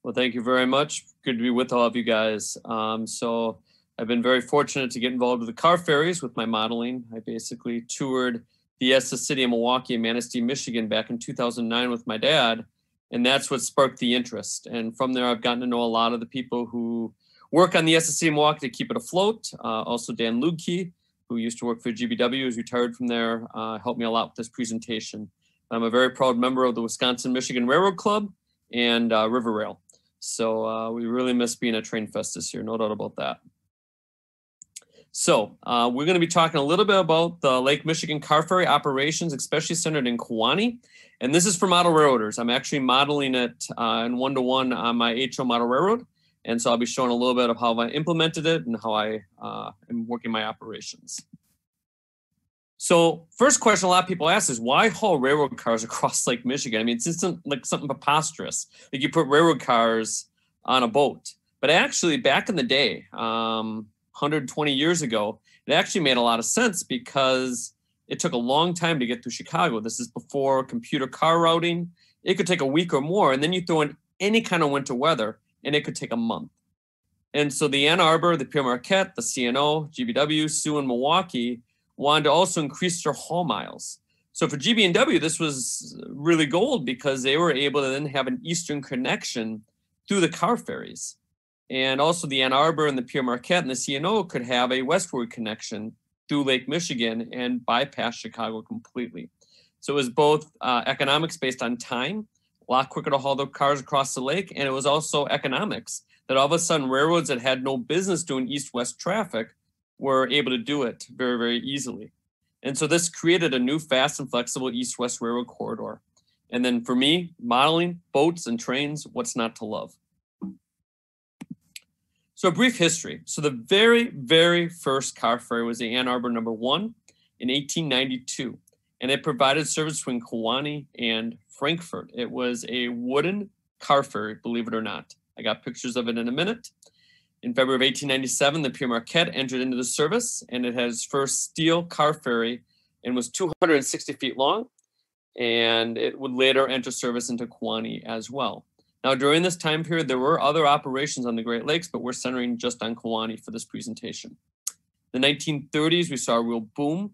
Well, thank you very much. Good to be with all of you guys. So I've been very fortunate to get involved with the car ferries with my modeling. I basically toured the Estes City of Milwaukee and Manistee, Michigan back in 2009 with my dad. And that's what sparked the interest. And from there, I've gotten to know a lot of the people who work on the Estes City of Milwaukee to keep it afloat. Also Dan Lubke, who used to work for GBW, is retired from there, helped me a lot with this presentation. I'm a very proud member of the Wisconsin-Michigan Railroad Club and River Rail. So we really miss being at Trainfest this year, no doubt about that. So we're going to be talking a little bit about the Lake Michigan car ferry operations, especially centered in Kewaunee. And this is for model railroaders. I'm actually modeling it in one-to-one on my HO model railroad. And so I'll be showing a little bit of how I implemented it and how I am working my operations. So first question a lot of people ask is, why haul railroad cars across Lake Michigan? I mean, it's just like something preposterous. Like you put railroad cars on a boat. But actually, back in the day, 120 years ago, it actually made a lot of sense because it took a long time to get through Chicago. This is before computer car routing. It could take a week or more. And then you throw in any kind of winter weather, and it could take a month. And so the Ann Arbor, the Pierre Marquette, the CNO, GBW, Sioux, and Milwaukee wanted to also increase their haul miles. So for GB&W, this was really gold because they were able to then have an eastern connection through the car ferries. And also the Ann Arbor and the Pierre Marquette and the CNO could have a westward connection through Lake Michigan and bypass Chicago completely. So it was both economics based on time, a lot quicker to haul the cars across the lake, and it was also economics that all of a sudden railroads that had no business doing east-west traffic were able to do it very, very easily. And so this created a new fast and flexible east-west railroad corridor. And then for me, modeling, boats and trains, what's not to love? So a brief history. So the very, very first car ferry was the Ann Arbor number 1 in 1892. And it provided service between Kewaunee and Frankfort. It was a wooden car ferry, believe it or not. I got pictures of it in a minute. In February of 1897, the Pierre Marquette entered into the service, and it had its first steel car ferry and was 260 feet long, and it would later enter service into Kewaunee as well. Now, during this time period, there were other operations on the Great Lakes, but we're centering just on Kewaunee for this presentation. In the 1930s, we saw a real boom.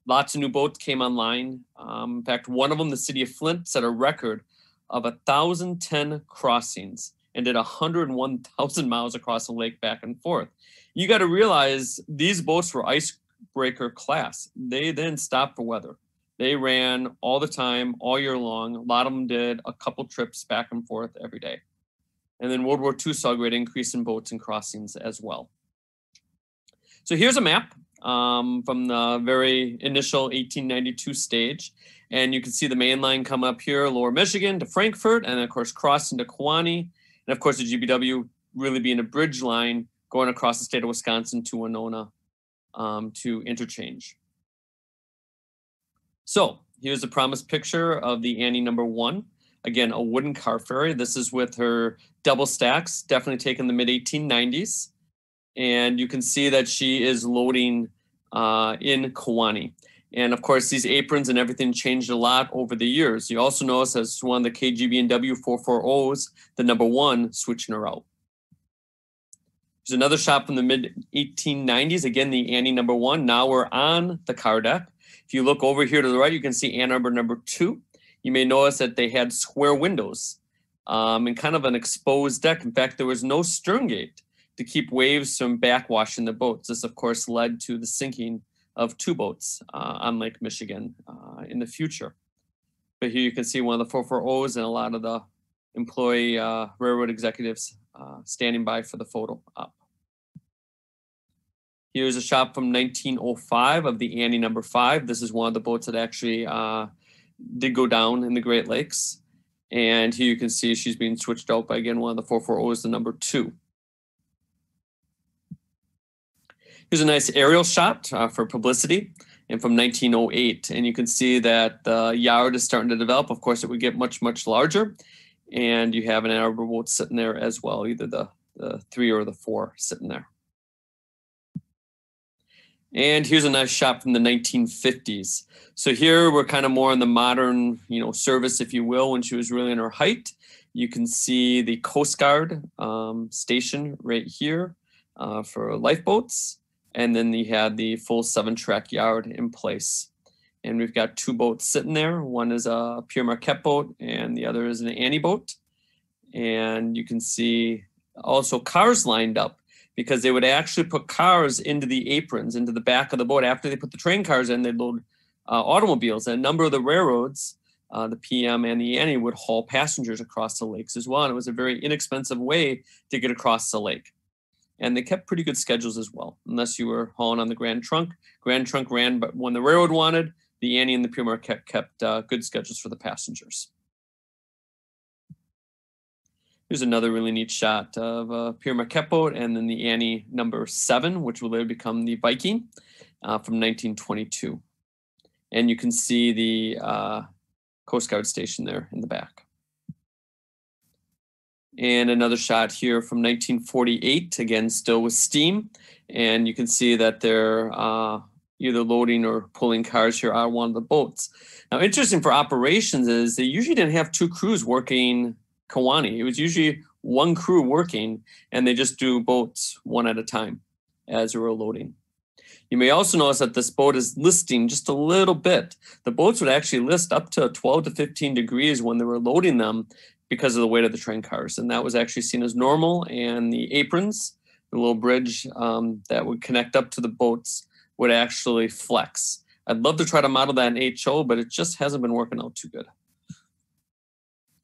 Lots of new boats came online. In fact, one of them, the city of Flint, set a record of 1,010 crossings and did 101,000 miles across the lake back and forth. You got to realize these boats were icebreaker class. They didn't stop for weather. They ran all the time, all year long. A lot of them did a couple trips back and forth every day. And then World War II saw a great increase in boats and crossings as well. So here's a map from the very initial 1892 stage. And you can see the main line come up here, Lower Michigan to Frankfort, and of course crossing to Kewaunee. And of course, the GBW really being a bridge line going across the state of Wisconsin to Winona to interchange. So here's a promised picture of the Annie number 1. Again, a wooden car ferry. This is with her double stacks, definitely taken the mid-1890s. And you can see that she is loading in Kewaunee. And of course, these aprons and everything changed a lot over the years. You also notice as one of the KGB&W 440s, the number 1 switching her out. There's another shot from the mid-1890s. Again, the Annie number 1. Now we're on the car deck. If you look over here to the right, you can see Ann Arbor number 2. You may notice that they had square windows and kind of an exposed deck. In fact, there was no stern gate to keep waves from backwashing the boats. This, of course, led to the sinking of 2 boats on Lake Michigan in the future. But here you can see one of the 440s and a lot of the employee railroad executives standing by for the photo op. Here's a shot from 1905 of the Annie number 5. This is one of the boats that actually did go down in the Great Lakes. And here you can see she's being switched out by, again, one of the 440s, the number 2. Here's a nice aerial shot for publicity and from 1908. And you can see that the yard is starting to develop. Of course, it would get much, much larger. And you have an Ann Arbor boat sitting there as well, either the 3 or the 4 sitting there. And here's a nice shot from the 1950s. So here we're kind of more in the modern, service, if you will, when she was really in her height. You can see the Coast Guard station right here for lifeboats. And then you had the full 7-track yard in place. And we've got 2 boats sitting there. One is a Pere Marquette boat and the other is an Annie boat. And you can see also cars lined up because they would actually put cars into the aprons, into the back of the boat. After they put the train cars in, they'd load automobiles. And a number of the railroads, the PM and the Annie, would haul passengers across the lakes as well. And it was a very inexpensive way to get across the lake. And they kept pretty good schedules as well, unless you were hauling on the Grand Trunk. Grand Trunk ran, but when the railroad wanted, the Annie and the Pere Marquette kept good schedules for the passengers. Here's another really neat shot of a Pere Marquette boat and then the Annie number 7, which will later become the Viking from 1922. And you can see the Coast Guard station there in the back. And another shot here from 1948, again, still with steam. And you can see that they're either loading or pulling cars here out of one of the boats. Now, interesting for operations is they usually didn't have 2 crews working Kewaunee. It was usually 1 crew working, and they just do boats one at a time as they were loading. You may also notice that this boat is listing just a little bit. The boats would actually list up to 12 to 15 degrees when they were loading them because of the weight of the train cars. And that was actually seen as normal. And the aprons, the little bridge that would connect up to the boats, would actually flex. I'd love to try to model that in HO, but it just hasn't been working out too good.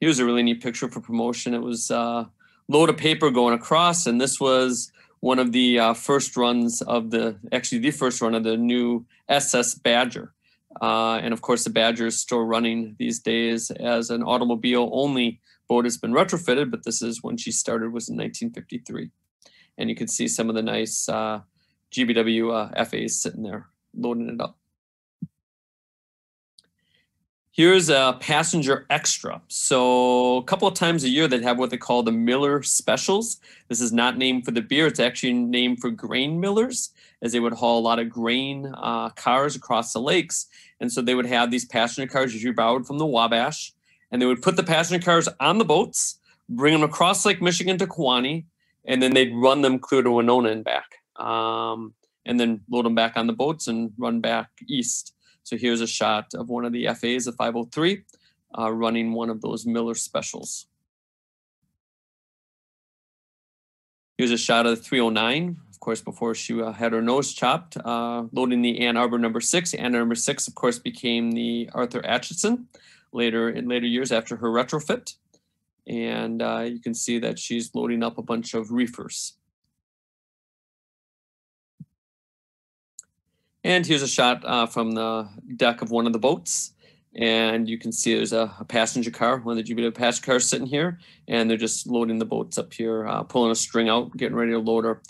Here's a really neat picture for promotion. It was a load of paper going across, and this was one of the first runs of the first run of the new SS Badger. And of course, the Badger is still running these days as an automobile-only boat. Has been retrofitted, but this is when she started, was in 1953. And you can see some of the nice GBW FAs sitting there loading it up. Here's a passenger extra. So a couple of times a year they'd have what they call the Miller Specials. This is not named for the beer. It's actually named for grain millers, as they would haul a lot of grain cars across the lakes. And so they would have these passenger cars usually borrowed from the Wabash. And they would put the passenger cars on the boats, bring them across Lake Michigan to Kewaunee, and then they'd run them clear to Winona and back. And then load them back on the boats and run back east. So here's a shot of one of the FAs, the 503, running one of those Miller Specials. Here's a shot of the 309, of course, before she had her nose chopped, loading the Ann Arbor number 6. Ann Arbor 6, of course, became the Arthur Atchison in later years after her retrofit. And you can see that she's loading up a bunch of reefers. And here's a shot from the deck of one of the boats. And you can see there's a passenger car, one of the GBW passenger cars sitting here. And they're just loading the boats up here, pulling a string out, getting ready to load her.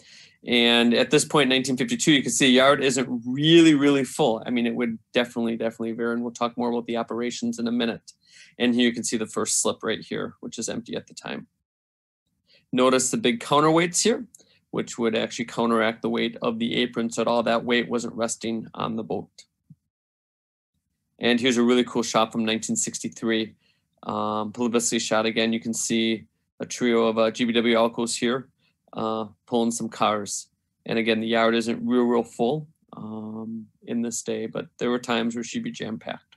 And at this point in 1952, you can see the yard isn't really, really full. I mean, it would definitely vary. And we'll talk more about the operations in a minute. And here you can see the first slip right here, which is empty at the time. Notice the big counterweights here, which would actually counteract the weight of the apron so that all that weight wasn't resting on the boat. And here's a really cool shot from 1963. Publicity shot again. You can see a trio of GBW Alcos here pulling some cars. And again, the yard isn't real full in this day, but there were times where she'd be jam-packed.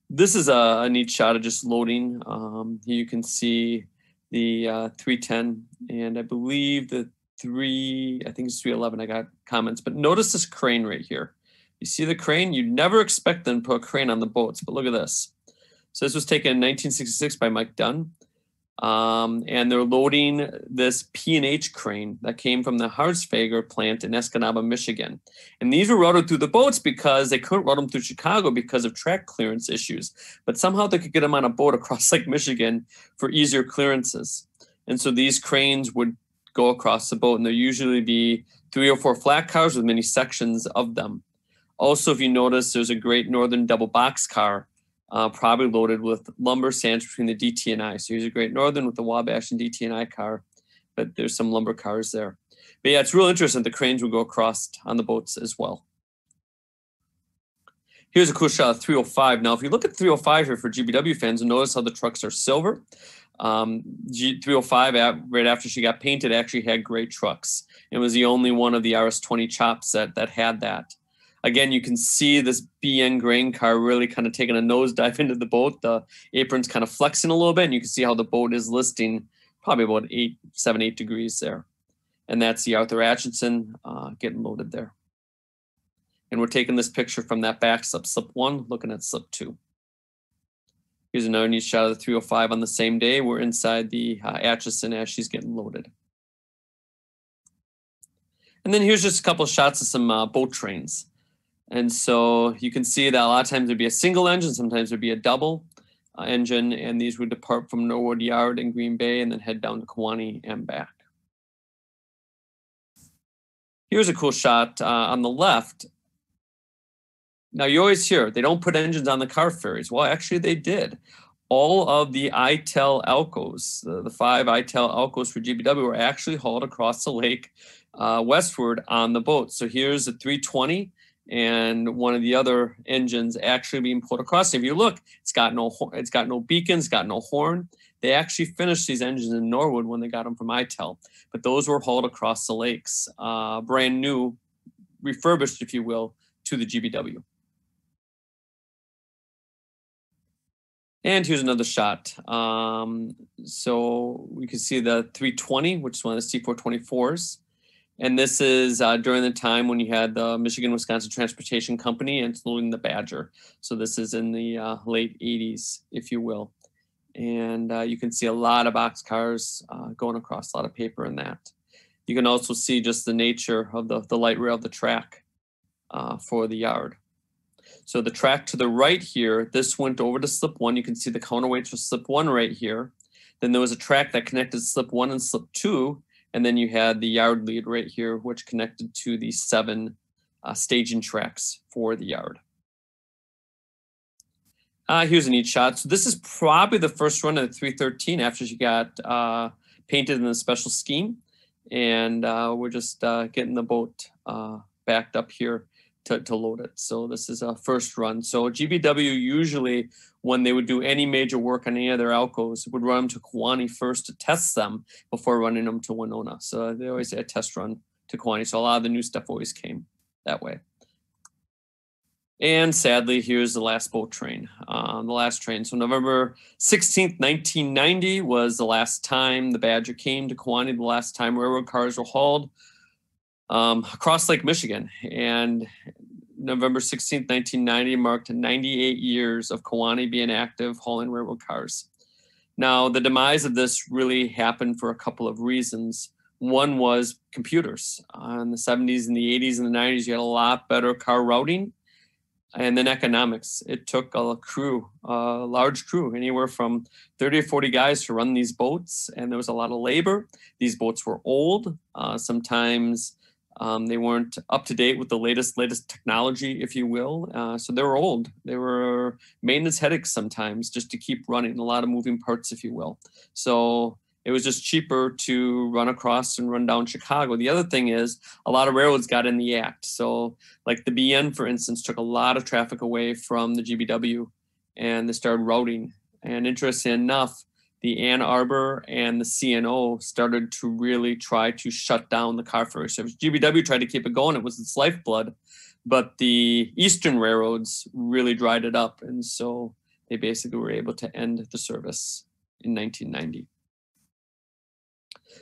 This is a neat shot of just loading. Here you can see the 310, and I believe the I think it's 311. I got comments, but notice this crane right here. You see the crane? You'd never expect them to put a crane on the boats, but look at this. So this was taken in 1966 by Mike Dunn. And they're loading this P&H crane that came from the Hartsfager plant in Escanaba, Michigan. And these were routed through the boats because they couldn't route them through Chicago because of track clearance issues. But somehow they could get them on a boat across Lake Michigan for easier clearances. And so these cranes would go across the boat, and there'll usually be 3 or 4 flat cars with many sections of them. Also, if you notice, there's a Great Northern double box car probably loaded with lumber stands between the DT and I. So here's a Great Northern with the Wabash and DT and I car, but there's some lumber cars there. But yeah, it's real interesting. The cranes would go across on the boats as well. Here's a cool shot of 305. Now, if you look at 305 here for GBW fans, you'll notice how the trucks are silver. 305, right after she got painted, actually had gray trucks. It was the only one of the RS-20 chops that had that. Again, you can see this BN grain car really kind of taking a nosedive into the boat. The apron's kind of flexing a little bit, and you can see how the boat is listing probably about 7, 8 degrees there. And that's the Arthur Atchison getting loaded there. And we're taking this picture from that back slip 1, looking at slip 2. Here's another neat shot of the 305 on the same day. We're inside the Atchison as she's getting loaded. And then here's just a couple of shots of some boat trains. And so you can see that a lot of times there'd be a single engine, sometimes there'd be a double engine, and these would depart from Norwood Yard in Green Bay and then head down to Kewaunee and back. Here's a cool shot on the left. Now, you always hear, they don't put engines on the car ferries. Well, actually, they did. All of the ITEL Alcos, the 5 ITEL Alcos for GBW, were actually hauled across the lake westward on the boat. So here's a 320 and one of the other engines actually being pulled across. If you look, it's got no beacons, got no horn. They actually finished these engines in Norwood when they got them from ITEL. But those were hauled across the lakes, brand new, refurbished, if you will, to the GBW. And here's another shot. So we can see the 320, which is one of the C424s. And this is during the time when you had the Michigan-Wisconsin Transportation Company and it's loading the Badger. So this is in the late 80s, if you will. And you can see a lot of boxcars going across, a lot of paper in that. You can also see just the nature of the light rail of the track for the yard. So the track to the right here, this went over to slip 1. You can see the counterweights for slip 1 right here. Then there was a track that connected slip 1 and slip 2. And then you had the yard lead right here, which connected to the 7 staging tracks for the yard. Here's a neat shot. So this is probably the first run of the 313 after she got painted in the special scheme. And we're just getting the boat backed up here to load it. So this is a first run. So GBW usually, when they would do any major work on any of their Alcos, would run them to Kewaunee first to test them before running them to Winona. So they always had a test run to Kewaunee. So a lot of the new stuff always came that way. And sadly, here's the last boat train, the last train. So November 16th, 1990 was the last time the Badger came to Kewaunee, the last time railroad cars were hauled across Lake Michigan. And November 16th, 1990 marked 98 years of Kewaunee being active hauling railroad cars. Now, the demise of this really happened for a couple of reasons. One was computers. In the 70s and the 80s and the 90s, you had a lot better car routing. And then economics. It took a crew, a large crew, anywhere from 30 or 40 guys to run these boats. And there was a lot of labor. These boats were old. Sometimes they weren't up to date with the latest technology, if you will. So they were old. They were maintenance headaches sometimes just to keep running, a lot of moving parts, if you will. So it was just cheaper to run across and run down Chicago. The other thing is a lot of railroads got in the act. So like the BN, for instance, took a lot of traffic away from the GBW and they started routing. And interesting enough, the Ann Arbor and the CNO started to really try to shut down the car ferry service. GBW tried to keep it going. It was its lifeblood, but the Eastern railroads really dried it up. And so they basically were able to end the service in 1990.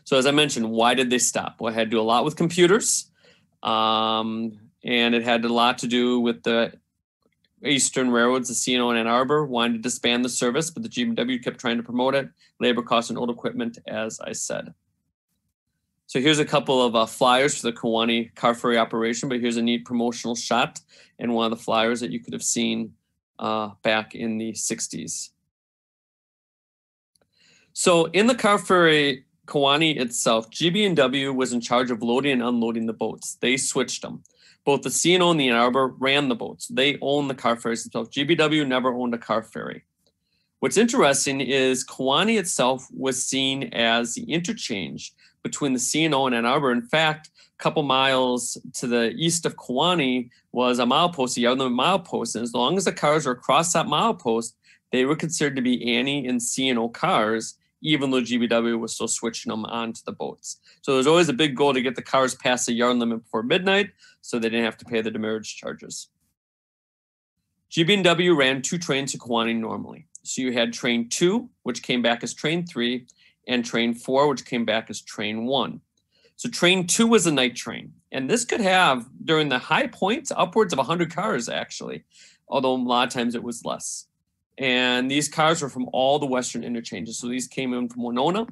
So as I mentioned, why did they stop? Well, it had to do a lot with computers, and it had a lot to do with the Eastern railroads. The CNO and Ann Arbor wanted to disband the service, but the GBW kept trying to promote it. Labor costs and old equipment, as I said. So here's a couple of flyers for the Kewaunee Carferry operation, but here's a neat promotional shot and one of the flyers that you could have seen back in the 60s. So in the Carferry Kewaunee itself, GB&W was in charge of loading and unloading the boats. They switched them. Both the CNO and the Ann Arbor ran the boats. They owned the car ferries themselves. GBW never owned a car ferry. What's interesting is Kewaunee itself was seen as the interchange between the C&O and Ann Arbor. In fact, a couple miles to the east of Kewaunee was a milepost, a yard limit milepost. And as long as the cars were across that milepost, they were considered to be Annie and C&O cars, even though GBW was still switching them onto the boats. So there was always a big goal to get the cars past the yard limit before midnight so they didn't have to pay the demurrage charges. GB&W ran 2 trains to Kewaunee normally. So you had train 2, which came back as train 3, and train 4, which came back as train 1. So train 2 was a night train. And this could have, during the high points, upwards of 100 cars actually, although a lot of times it was less. And these cars were from all the Western interchanges. So these came in from Winona.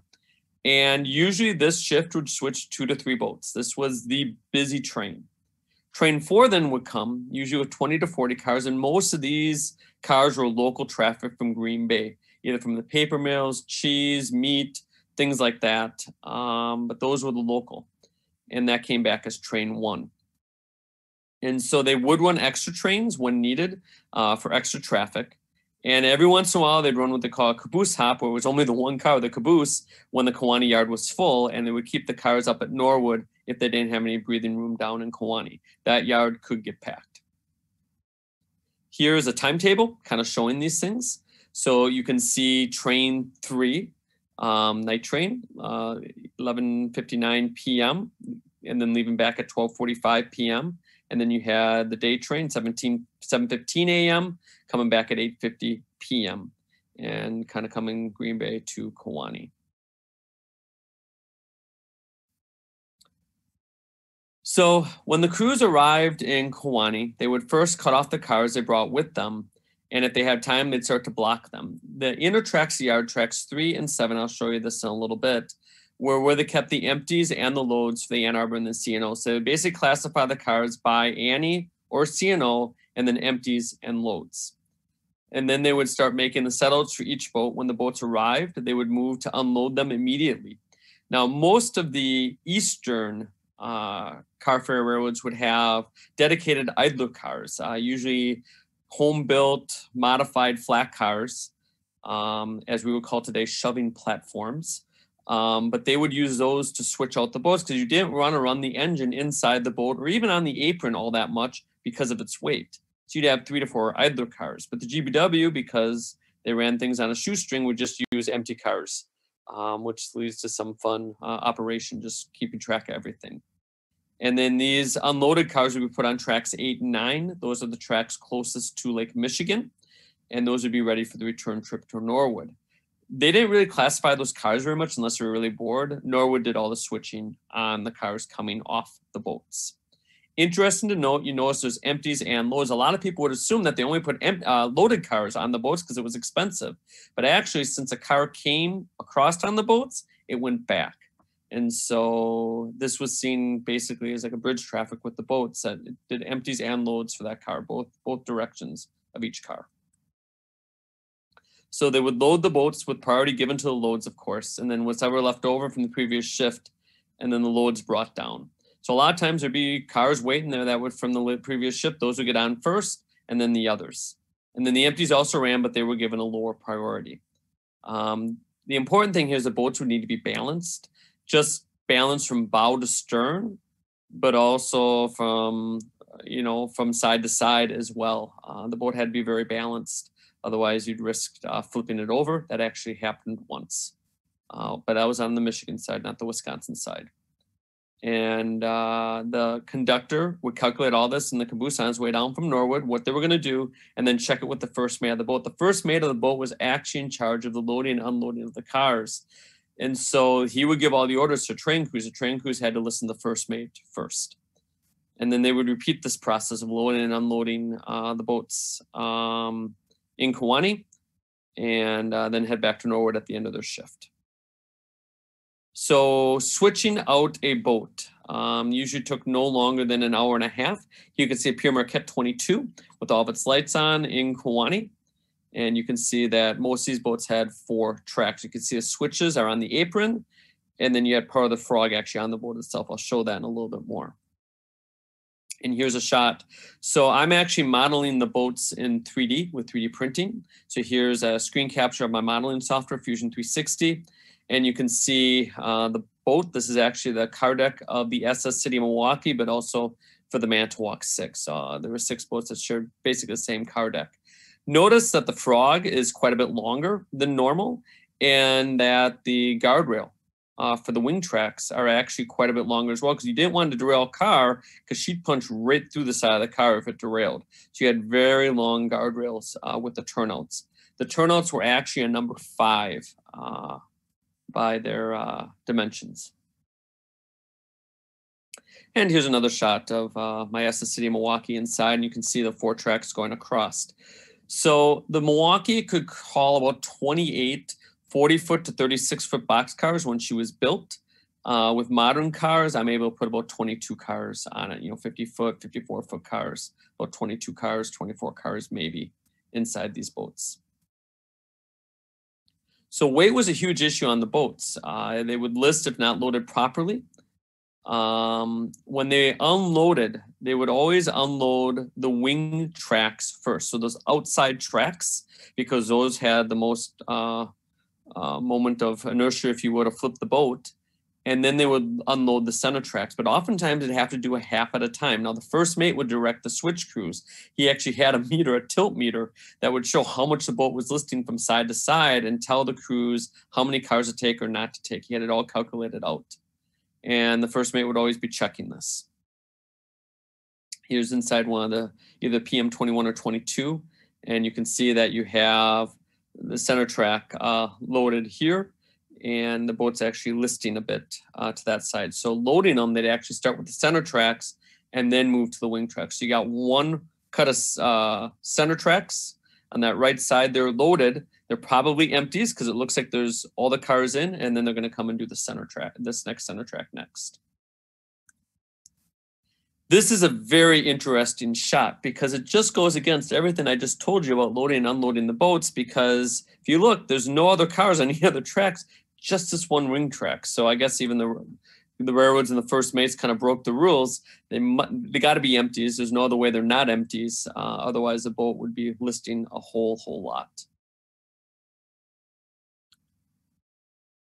And usually this shift would switch 2 to 3 boats. This was the busy train. Train 4 then would come, usually with 20 to 40 cars. And most of these cars were local traffic from Green Bay, either from the paper mills, cheese, meat, things like that. But those were the local. And that came back as train 1. And so they would run extra trains when needed for extra traffic. And every once in a while, they'd run what they call a caboose hop, where it was only the one car, the caboose, when the Kewaunee yard was full, and they would keep the cars up at Norwood if they didn't have any breathing room down in Kewaunee. That yard could get packed. Here's a timetable kind of showing these things. So you can see train 3, night train, 11:59 p.m., and then leaving back at 12:45 p.m. And then you had the day train, 7:15 a.m., coming back at 8:50 p.m. and kind of coming Green Bay to Kewaunee. So when the crews arrived in Kewaunee, they would first cut off the cars they brought with them. And if they had time, they'd start to block them. The inner tracks, the yard tracks 3 and 7, I'll show you this in a little bit, were where they kept the empties and the loads for the Ann Arbor and the C&O. So they basically classify the cars by Annie or C&O, and then empties and loads. And then they would start making the setouts for each boat. When the boats arrived, they would move to unload them immediately. Now, most of the eastern car ferry railroads would have dedicated idler cars, usually home-built, modified flat cars, as we would call today shoving platforms. But they would use those to switch out the boats because you didn't want to run the engine inside the boat or even on the apron all that much because of its weight. So you'd have 3 to 4 idler cars. But the GBW, because they ran things on a shoestring, would just use empty cars, which leads to some fun operation, just keeping track of everything. And then these unloaded cars would be put on tracks 8 and 9. Those are the tracks closest to Lake Michigan. And those would be ready for the return trip to Norwood. They didn't really classify those cars very much unless they were really bored. Norwood did all the switching on the cars coming off the boats. Interesting to note, you notice there's empties and loads. A lot of people would assume that they only put loaded cars on the boats because it was expensive. But actually, since a car came across on the boats, it went back. And so this was seen basically as like a bridge traffic with the boats that it did empties and loads for that car, both directions of each car. So they would load the boats with priority given to the loads, of course, and then whatever left over from the previous shift, and then the loads brought down. So a lot of times there'd be cars waiting there that would from the previous shift. Those would get on first, and then the others. And then the empties also ran, but they were given a lower priority. The important thing here is the boats would need to be balanced, just balanced from bow to stern, but also from side to side as well. The boat had to be very balanced. Otherwise, you'd risk flipping it over. That actually happened once. But that was on the Michigan side, not the Wisconsin side. And the conductor would calculate all this in the caboose on his way down from Norwood, what they were going to do, and then check it with the first mate of the boat. The first mate of the boat was actually in charge of the loading and unloading of the cars. And so he would give all the orders to train crews. The train crews had to listen to the first mate first. And then they would repeat this process of loading and unloading the boats in Kewaunee, and then head back to Norwood at the end of their shift. So switching out a boat usually took no longer than an hour and a half. You can see a Pierre Marquette 22 with all of its lights on in Kewaunee. And you can see that most of these boats had 4 tracks. You can see the switches are on the apron, and then you had part of the frog actually on the boat itself. I'll show that in a little bit more. And here's a shot. So I'm actually modeling the boats in 3D with 3D printing. So here's a screen capture of my modeling software, Fusion 360. And you can see the boat. This is actually the car deck of the SS City of Milwaukee, but also for the Manitowoc 6. There were 6 boats that shared basically the same car deck. Notice that the frog is quite a bit longer than normal, and that the guardrail for the wing tracks are actually quite a bit longer as well, because you didn't want to derail a car because she'd punch right through the side of the car if it derailed. So you had very long guardrails with the turnouts. The turnouts were actually a number 5 by their dimensions. And here's another shot of my SS City of Milwaukee inside, and you can see the 4 tracks going across. So the Milwaukee could haul about 28 40-foot to 36-foot boxcars when she was built. With modern cars, I'm able to put about 22 cars on it, 50-foot, 54-foot cars, about 22 cars, 24 cars maybe inside these boats. So weight was a huge issue on the boats. They would list if not loaded properly. When they unloaded, they would always unload the wing tracks first. So those outside tracks, because those had the most moment of inertia, if you would, to flip the boat. And then they would unload the center tracks. But oftentimes they'd have to do a half at a time. Now, the first mate would direct the switch crews. He actually had a meter, a tilt meter, that would show how much the boat was listing from side to side and tell the crews how many cars to take or not to take. He had it all calculated out. And the first mate would always be checking this. Here's inside one of the either PM 21 or 22. And you can see that you have the center track loaded here, and the boat's actually listing a bit to that side. So loading them, they'd actually start with the center tracks and then move to the wing tracks. So you got one cut of center tracks on that right side. They're loaded. They're probably empties because it looks like there's all the cars in, and then they're going to come and do the center track, this next center track next. This is a very interesting shot because it just goes against everything I just told you about loading and unloading the boats, because if you look, there's no other cars on any other tracks, just this one wing track. So I guess even the railroads and the first mates kind of broke the rules. They got to be empties. There's no other way they're not empties. Otherwise, the boat would be listing a whole lot.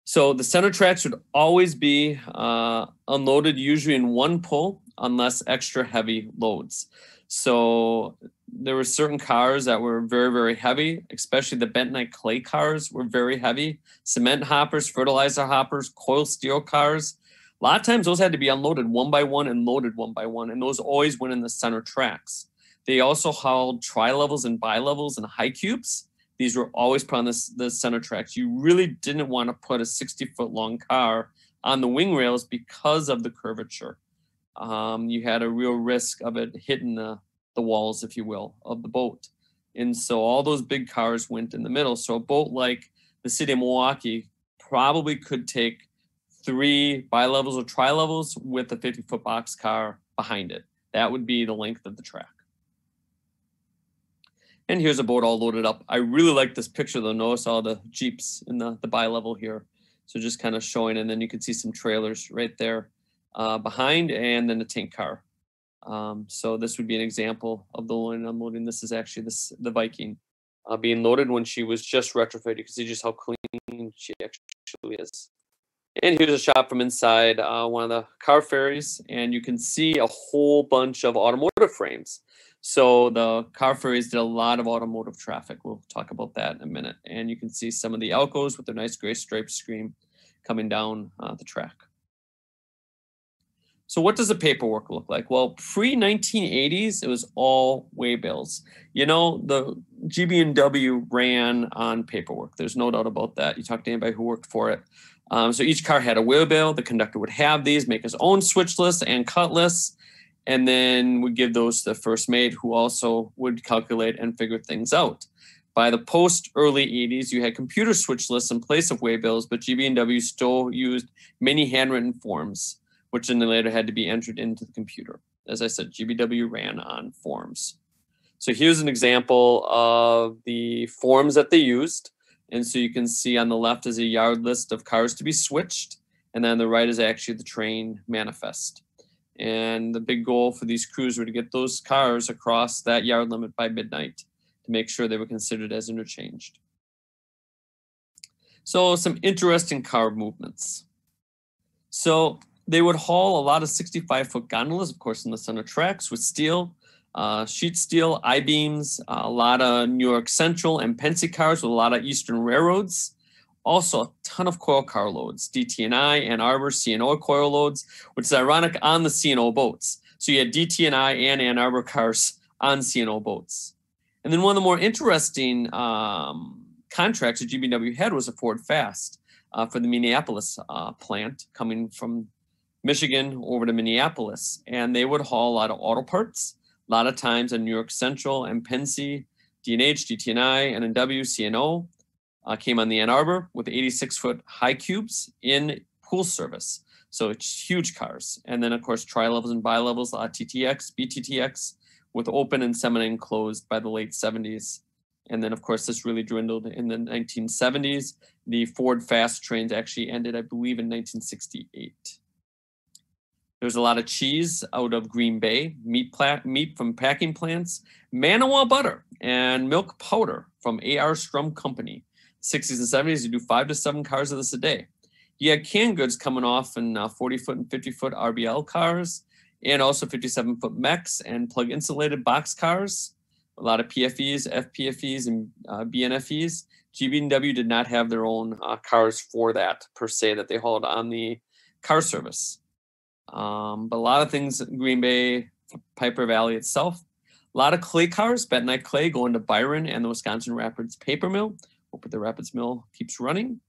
So the center tracks would always be unloaded, usually in one pull, unless extra heavy loads. So there were certain cars that were very, very heavy, especially the bentonite clay cars were very heavy. Cement hoppers, fertilizer hoppers, coil steel cars. A lot of times those had to be unloaded one by one and loaded one by one, and those always went in the center tracks. They also hauled tri-levels and bi-levels and high cubes. These were always put on the center tracks. You really didn't want to put a 60-foot long car on the wing rails because of the curvature. You had a real risk of it hitting the walls, if you will, of the boat. And so all those big cars went in the middle. So a boat like the City of Milwaukee probably could take 3 bi-levels or tri-levels with a 50-foot box car behind it. That would be the length of the track. And here's a boat all loaded up. I really like this picture though. Notice all the Jeeps in the bi-level here. So just kind of showing, and then you can see some trailers right there behind, and then a tank car. So this would be an example of the loading and unloading. This is actually the Viking being loaded when she was just retrofitted. You can see just how clean she actually is. And here's a shot from inside one of the car ferries, and you can see a whole bunch of automotive frames. So the car ferries did a lot of automotive traffic. We'll talk about that in a minute. And you can see some of the Elcos with their nice gray striped screen coming down the track. So what does the paperwork look like? Well, pre-1980s, it was all waybills. You know, the GB&W ran on paperwork. There's no doubt about that. You talk to anybody who worked for it. So each car had a waybill. The conductor would have these, make his own switch lists and cut lists, and then would give those to the first mate, who also would calculate and figure things out. By the post-early 80s, you had computer switch lists in place of waybills, but GB&W still used many handwritten forms, which then later had to be entered into the computer. As I said, GB&W ran on forms. So here's an example of the forms that they used. And so you can see on the left is a yard list of cars to be switched, and then on the right is actually the train manifest. And the big goal for these crews were to get those cars across that yard limit by midnight to make sure they were considered as interchanged. So some interesting car movements. So they would haul a lot of 65-foot gondolas, of course, in the center tracks with steel, sheet steel, I-beams, a lot of New York Central and Pennsy cars with a lot of Eastern railroads. Also, a ton of coil car loads, DT&I, Ann Arbor, C&O coil loads, which is ironic on the C&O boats. So you had DT&I and Ann Arbor cars on C&O boats. And then one of the more interesting contracts that GBW had was a Ford Fast for the Minneapolis plant coming from Michigan over to Minneapolis. And they would haul a lot of auto parts, a lot of times in New York Central and Pennsy, D&H, DT&I, NNW, C&O. Came on the Ann Arbor with 86-foot high cubes in pool service. So it's huge cars. And then, of course, tri-levels and bi-levels, TTX, BTTX, with open and semi-enclosed by the late 70s. And then, of course, this really dwindled in the 1970s. The Ford Fast trains actually ended, I believe, in 1968. There's a lot of cheese out of Green Bay, meat from packing plants, Manawa butter, and milk powder from A.R. Strum Company. 60s and 70s, you do 5 to 7 cars of this a day. You had canned goods coming off in 40-foot and 50-foot RBL cars, and also 57-foot mechs and plug insulated box cars. A lot of PFEs, FPFEs, and BNFEs. GB&W did not have their own cars for that per se that they hauled on the car service. But a lot of things in Green Bay, Piper Valley itself. A lot of clay cars, bentonite clay going to Byron and the Wisconsin Rapids paper mill. Hope the Rapids mill keeps running.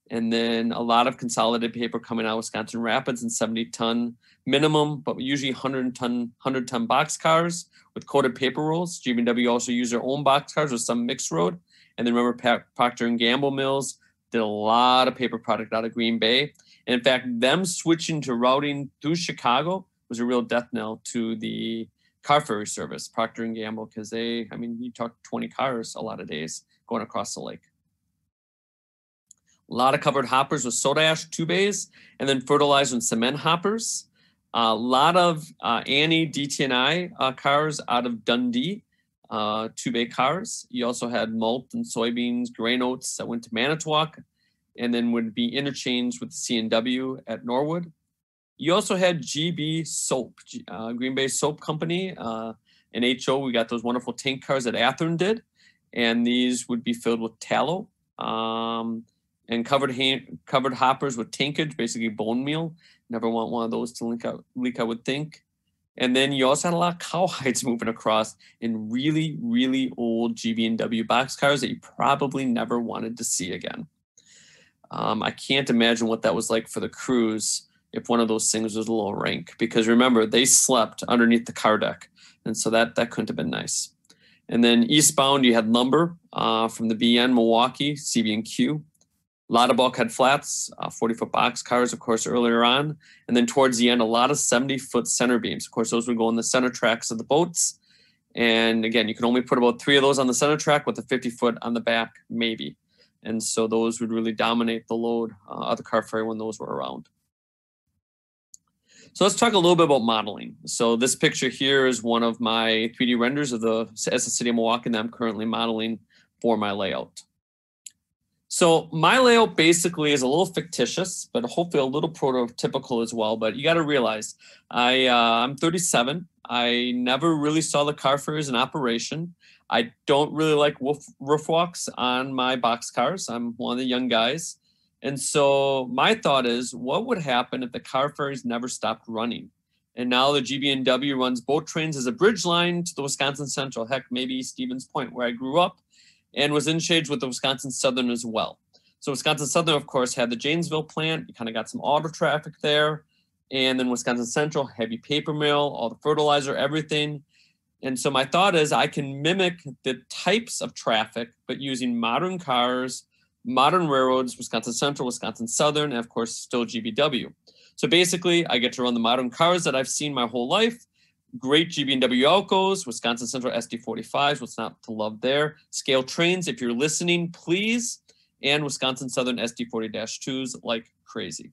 And then a lot of consolidated paper coming out of Wisconsin Rapids in 70-ton minimum, but usually 100-ton box cars with coated paper rolls. GB&W also use their own box cars with some mixed road. And then remember Procter & Gamble mills did a lot of paper product out of Green Bay. And in fact, them switching to routing through Chicago was a real death knell to the car ferry service, Procter & Gamble, because you talk 20 cars a lot of days going across the lake. A lot of covered hoppers with soda ash 2 bays, and then fertilizer and cement hoppers. A lot of Annie DT&I cars out of Dundee, 2-bay cars. You also had malt and soybeans, grain oats that went to Manitowoc, and then would be interchanged with the C&W at Norwood. You also had GB Soap, Green Bay Soap Company, and HO. We got those wonderful tank cars that Athearn did, and these would be filled with tallow. And covered hoppers with tankage, basically bone meal. Never want one of those to leak, I would think. And then you also had a lot of cow hides moving across in really, really old GB&W boxcars that you probably never wanted to see again. I can't imagine what that was like for the crews if one of those things was a little rank, because remember, they slept underneath the car deck. And so that couldn't have been nice. And then eastbound, you had lumber from the BN, Milwaukee, CB&Q. A lot of bulkhead flats, 40-foot box cars, of course, earlier on. And then towards the end, a lot of 70-foot center beams. Of course, those would go in the center tracks of the boats. And again, you can only put about 3 of those on the center track with a 50-foot on the back, maybe. And so those would really dominate the load of the car ferry when those were around. So let's talk a little bit about modeling. So this picture here is one of my 3D renders of the city of Milwaukee that I'm currently modeling for my layout. So my layout basically is a little fictitious, but hopefully a little prototypical as well. But you got to realize I'm 37. I never really saw the car ferries in operation. I don't really like roof walks on my box cars. I'm one of the young guys. And so my thought is, what would happen if the car ferries never stopped running? And now the GB&W runs boat trains as a bridge line to the Wisconsin Central, heck, maybe Stevens Point, where I grew up, and was in shades with the Wisconsin Southern as well. So Wisconsin Southern, of course, had the Janesville plant. You kind of got some auto traffic there. And then Wisconsin Central, heavy paper mill, all the fertilizer, everything. And so my thought is I can mimic the types of traffic, but using modern cars, modern railroads, Wisconsin Central, Wisconsin Southern, and of course, still GBW. So basically, I get to run the modern cars that I've seen my whole life. Great GB&W Outgoes, Wisconsin Central SD45s, what's not to love there. Scale trains, if you're listening, please. And Wisconsin Southern SD40-2s like crazy.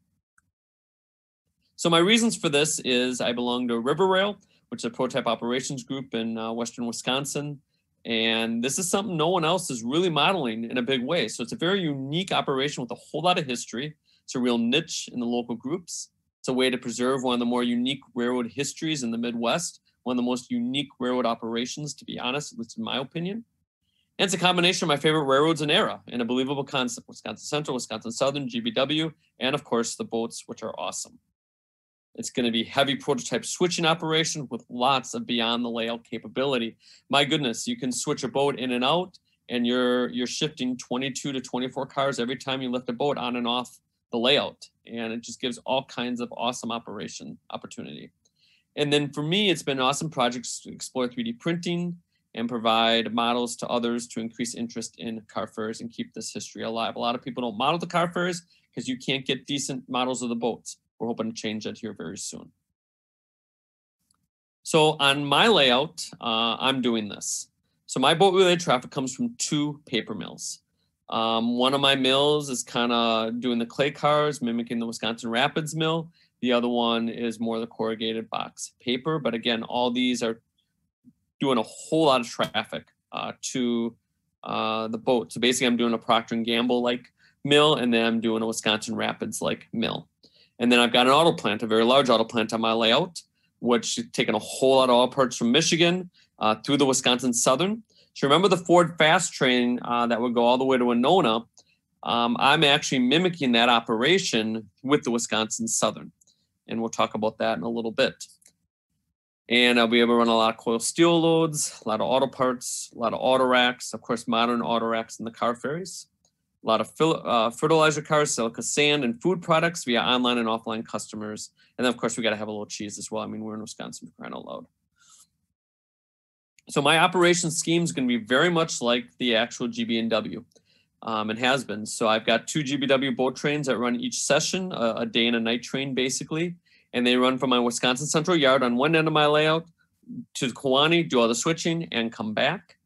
So my reasons for this is I belong to River Rail, which is a prototype operations group in Western Wisconsin. And this is something no one else is really modeling in a big way. So it's a very unique operation with a whole lot of history. It's a real niche in the local groups. It's a way to preserve one of the more unique railroad histories in the Midwest, one of the most unique railroad operations, to be honest, at least in my opinion. And it's a combination of my favorite railroads and era and a believable concept: Wisconsin Central, Wisconsin Southern, GBW, and of course the boats, which are awesome. It's going to be heavy prototype switching operation with lots of beyond the layout capability. My goodness, you can switch a boat in and out, and you're shifting 22 to 24 cars every time you lift a boat on and off the layout. And it just gives all kinds of awesome operation opportunity. And then for me, it's been an awesome project to explore 3D printing and provide models to others to increase interest in car ferries and keep this history alive. A lot of people don't model the car ferries because you can't get decent models of the boats. We're hoping to change that here very soon. So on my layout, I'm doing this. So my boat related traffic comes from 2 paper mills. One of my mills is kind of doing the clay cars, mimicking the Wisconsin Rapids mill. The other one is more the corrugated box paper. But again, all these are doing a whole lot of traffic to the boat. So basically I'm doing a Procter & Gamble-like mill, and then I'm doing a Wisconsin Rapids-like mill. And then I've got an auto plant, a very large auto plant on my layout, which is taking a whole lot of auto parts from Michigan through the Wisconsin Southern. So remember the Ford Fast train that would go all the way to Winona? I'm actually mimicking that operation with the Wisconsin Southern. And we'll talk about that in a little bit. And I'll be able to run a lot of coil steel loads, a lot of auto parts, a lot of auto racks, of course, modern auto racks in the car ferries, a lot of fertilizer cars, silica sand, and food products via online and offline customers. And then, of course, we got to have a little cheese as well. I mean, we're in Wisconsin, for crying out loud. So my operation scheme is going to be very much like the actual GB&W. It has been. So I've got 2 GBW boat trains that run each session, a day and a night train, basically. And they run from my Wisconsin Central yard on one end of my layout to Kewaunee, do all the switching, and come back.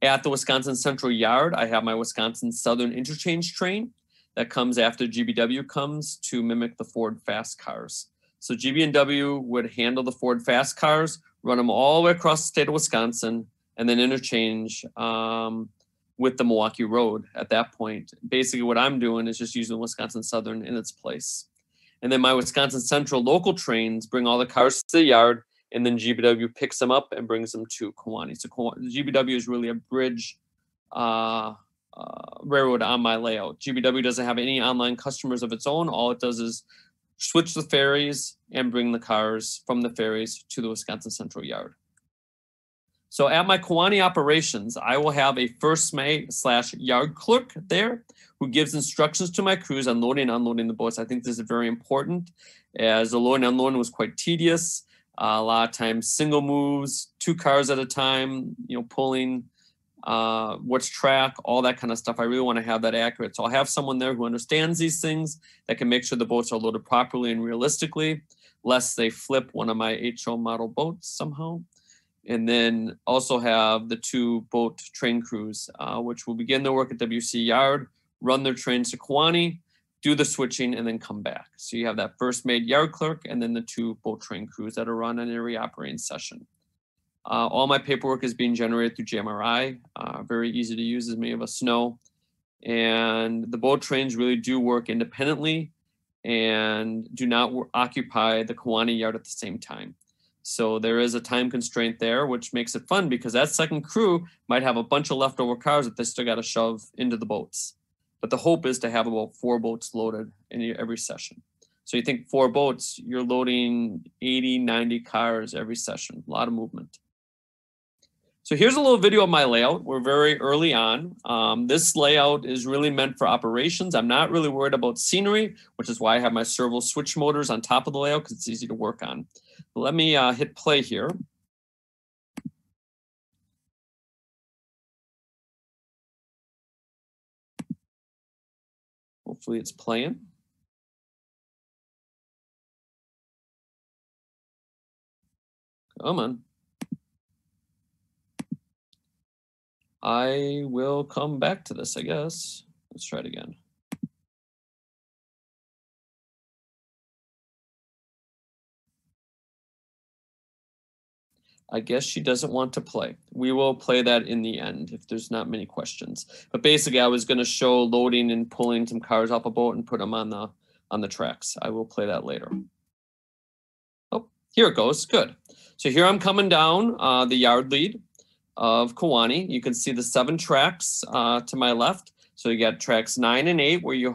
At the Wisconsin Central yard, I have my Wisconsin Southern interchange train that comes after GBW comes to mimic the Ford Fast cars. So GB&W would handle the Ford Fast cars, run them all the way across the state of Wisconsin, and then interchange with the Milwaukee Road at that point. Basically what I'm doing is just using Wisconsin Southern in its place. And then my Wisconsin Central local trains bring all the cars to the yard, and then GBW picks them up and brings them to Kewaunee. So GBW is really a bridge railroad on my layout. GBW doesn't have any online customers of its own. All it does is switch the ferries and bring the cars from the ferries to the Wisconsin Central yard. So at my Kewaunee Operations, I will have a first mate/yard clerk there who gives instructions to my crews on loading and unloading the boats. I think this is very important, as the loading and unloading was quite tedious. A lot of times single moves, 2 cars at a time, pulling, what's track, all that kind of stuff. I really want to have that accurate. So I'll have someone there who understands these things that can make sure the boats are loaded properly and realistically, lest they flip one of my HO model boats somehow. And then also have the 2 boat train crews, which will begin their work at WC Yard, run their trains to Kewaunee, do the switching, and then come back. So you have that first mate yard clerk and then the 2 boat train crews that are run on every operating session. All my paperwork is being generated through JMRI, very easy to use, as many of us know. And the boat trains really do work independently and do not occupy the Kewaunee yard at the same time. So there is a time constraint there, which makes it fun because that second crew might have a bunch of leftover cars that they still got to shove into the boats. But the hope is to have about 4 boats loaded in every session. So you think 4 boats, you're loading 80, 90 cars every session, a lot of movement. So here's a little video of my layout. We're very early on. This layout is really meant for operations. I'm not really worried about scenery, which is why I have my servo switch motors on top of the layout, because it's easy to work on. But let me hit play here. Hopefully it's playing. Come on. I will come back to this, I guess. Let's try it again. I guess she doesn't want to play. We will play that in the end if there's not many questions. But basically, I was going to show loading and pulling some cars off a boat and put them on the on the tracks. I will play that later. Oh, here it goes. Good. So here I'm coming down the yard lead of Kewaunee. You can see the 7 tracks to my left. So you got tracks 9 and 8 where you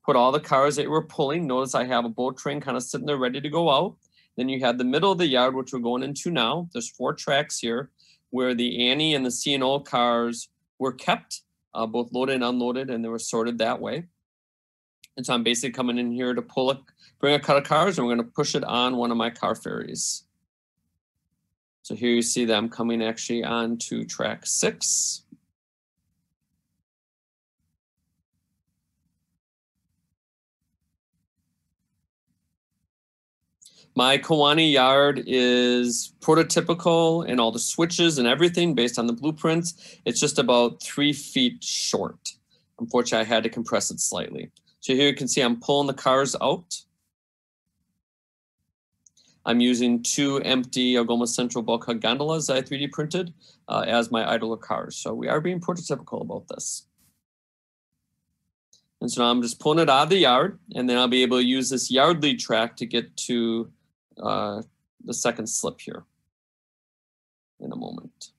put all the cars that you were pulling. Notice I have a boat train kind of sitting there ready to go out. Then you had the middle of the yard, which we're going into now. There's 4 tracks here where the Annie and the C&O cars were kept, both loaded and unloaded, and they were sorted that way. And so I'm basically coming in here to bring a cut of cars, and we're going to push it on one of my car ferries. So here you see that I'm coming actually on to track 6. My Kewaunee yard is prototypical in all the switches and everything based on the blueprints. It's just about 3 feet short. Unfortunately, I had to compress it slightly. So here you can see I'm pulling the cars out. I'm using 2 empty Algoma Central bulkhead gondolas that I 3D printed as my idler cars. So we are being prototypical about this. And so now I'm just pulling it out of the yard, and then I'll be able to use this yard lead track to get to the second slip here in a moment.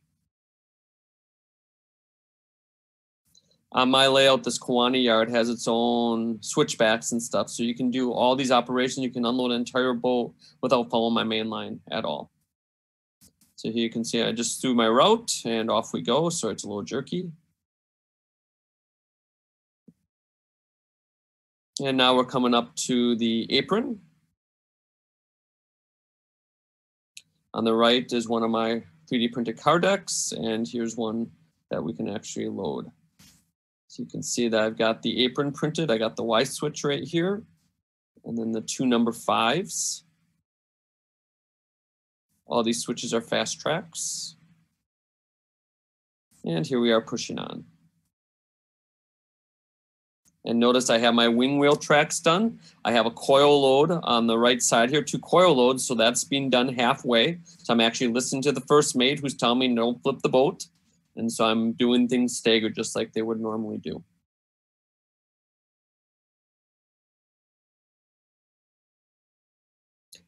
On my layout, this Kewaunee yard has its own switchbacks and stuff. So you can do all these operations. You can unload an entire boat without following my main line at all. So here you can see I just threw my route and off we go. So it's a little jerky. And now we're coming up to the apron. On the right is one of my 3D printed car decks, and here's one that we can actually load. So you can see that I've got the apron printed. I got the Y switch right here, and then the 2 number 5s. All these switches are fast tracks. And here we are pushing on. And notice I have my wing wheel tracks done. I have a coil load on the right side here, 2 coil loads, so that's being done halfway. So I'm actually listening to the first mate who's telling me don't flip the boat. And so I'm doing things staggered just like they would normally do.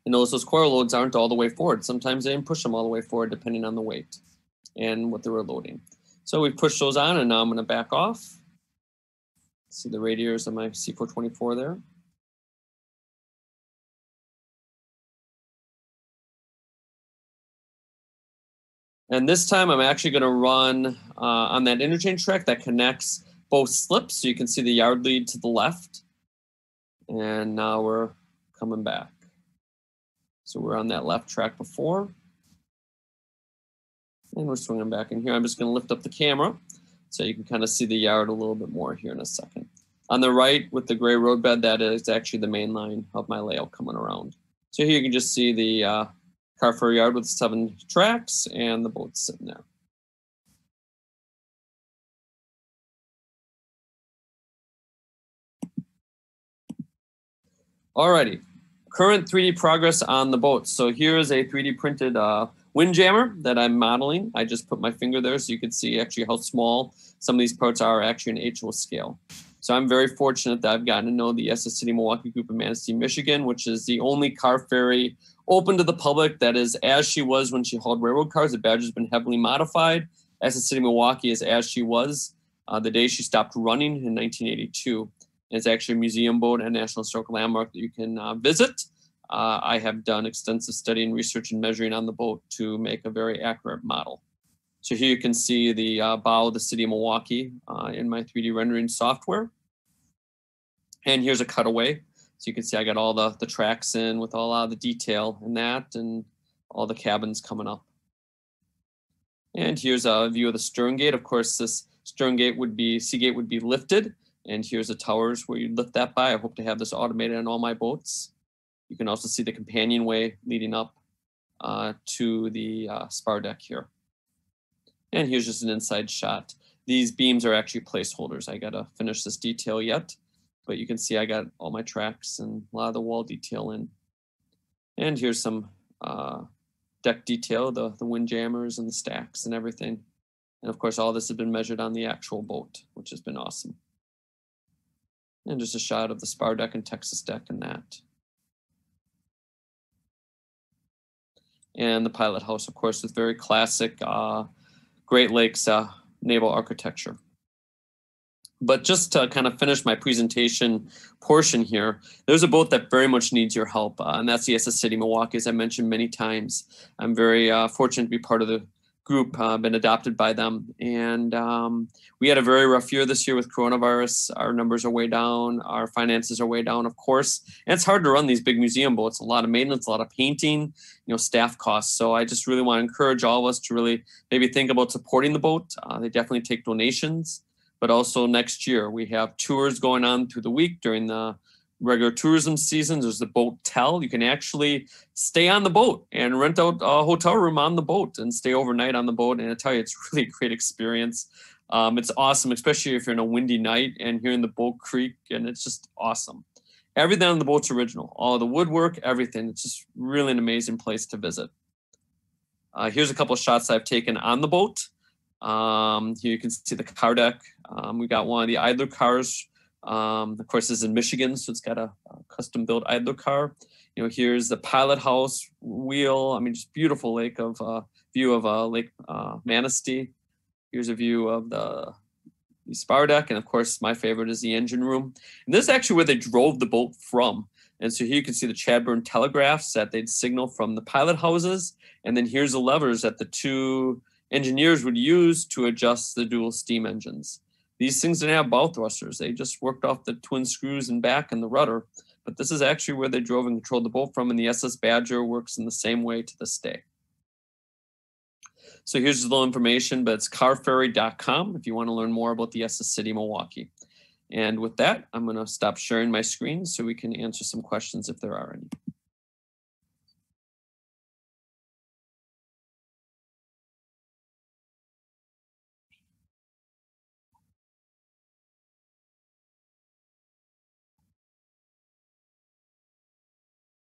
And notice those coil loads aren't all the way forward. Sometimes they didn't push them all the way forward depending on the weight and what they were loading. So we pushed those on, and now I'm going to back off. See the radiators of my C424 there. And this time I'm actually going to run on that interchange track that connects both slips. So you can see the yard lead to the left. And now we're coming back. So we're on that left track before. And we're swinging back in here. I'm just going to lift up the camera so you can kind of see the yard a little bit more here in a second. On the right with the gray roadbed, that is actually the main line of my layout coming around. So here you can just see the Carferry yard with 7 tracks and the boat sitting there. Alrighty, current 3D progress on the boat. So here is a 3D printed windjammer that I'm modeling. I just put my finger there so you can see actually how small some of these parts are actually in HO scale. So I'm very fortunate that I've gotten to know the SS City Milwaukee Group in Manistee, Michigan, which is the only car ferry open to the public that is as she was when she hauled railroad cars. The badge has been heavily modified. SS City Milwaukee is as she was the day she stopped running in 1982. And it's actually a museum boat and National Historical Landmark that you can visit. I have done extensive study and research and measuring on the boat to make a very accurate model. So here you can see the bow of the city of Milwaukee in my 3D rendering software. And here's a cutaway. So you can see I got all the tracks in with a lot of the detail in that and all the cabins coming up. And here's a view of the stern gate. Of course, this stern gate Seagate would be lifted. And here's the towers where you lift that by. I hope to have this automated on all my boats. You can also see the companionway leading up to the spar deck here. And here's just an inside shot. These beams are actually placeholders. I gotta finish this detail yet, but you can see I got all my tracks and a lot of the wall detail in. And here's some deck detail, the windjammers and the stacks and everything. And of course, all this has been measured on the actual boat, which has been awesome. And just a shot of the spar deck and Texas deck and that. And the pilot house, of course, with very classic Great Lakes naval architecture. But just to kind of finish my presentation portion here, there's a boat that very much needs your help, and that's the SS City Milwaukee, as I mentioned many times. I'm very fortunate to be part of the group, been adopted by them. And we had a very rough year this year with coronavirus. Our numbers are way down. Our finances are way down, of course. And it's hard to run these big museum boats. A lot of maintenance, a lot of painting, staff costs. So I just really want to encourage all of us to really maybe think about supporting the boat. They definitely take donations. But also next year, we have tours going on through the week during the regular tourism seasons. There's the boat tell. You can actually stay on the boat and rent out a hotel room on the boat and stay overnight on the boat. And I tell you, it's really a great experience. It's awesome, especially if you're in a windy night and hearing the boat creak, and it's just awesome. Everything on the boat's original, all the woodwork, everything. It's just really an amazing place to visit. Here's a couple of shots I've taken on the boat. Here you can see the car deck. We got one of the idler cars. Of course, this is in Michigan, so it's got a custom built idler car. Here's the pilot house wheel. I mean, just beautiful view of Lake Manistee. Here's a view of the spar deck. And of course, my favorite is the engine room. And this is actually where they drove the boat from. And so here you can see the Chadbourn telegraphs that they'd signal from the pilot houses. And then here's the levers that the two engineers would use to adjust the dual steam engines. These things didn't have bow thrusters. They just worked off the twin screws and back and the rudder. But this is actually where they drove and controlled the boat from, and the SS Badger works in the same way to this day. So here's a little information, but it's carferry.com if you want to learn more about the SS City Milwaukee. And with that, I'm going to stop sharing my screen so we can answer some questions if there are any.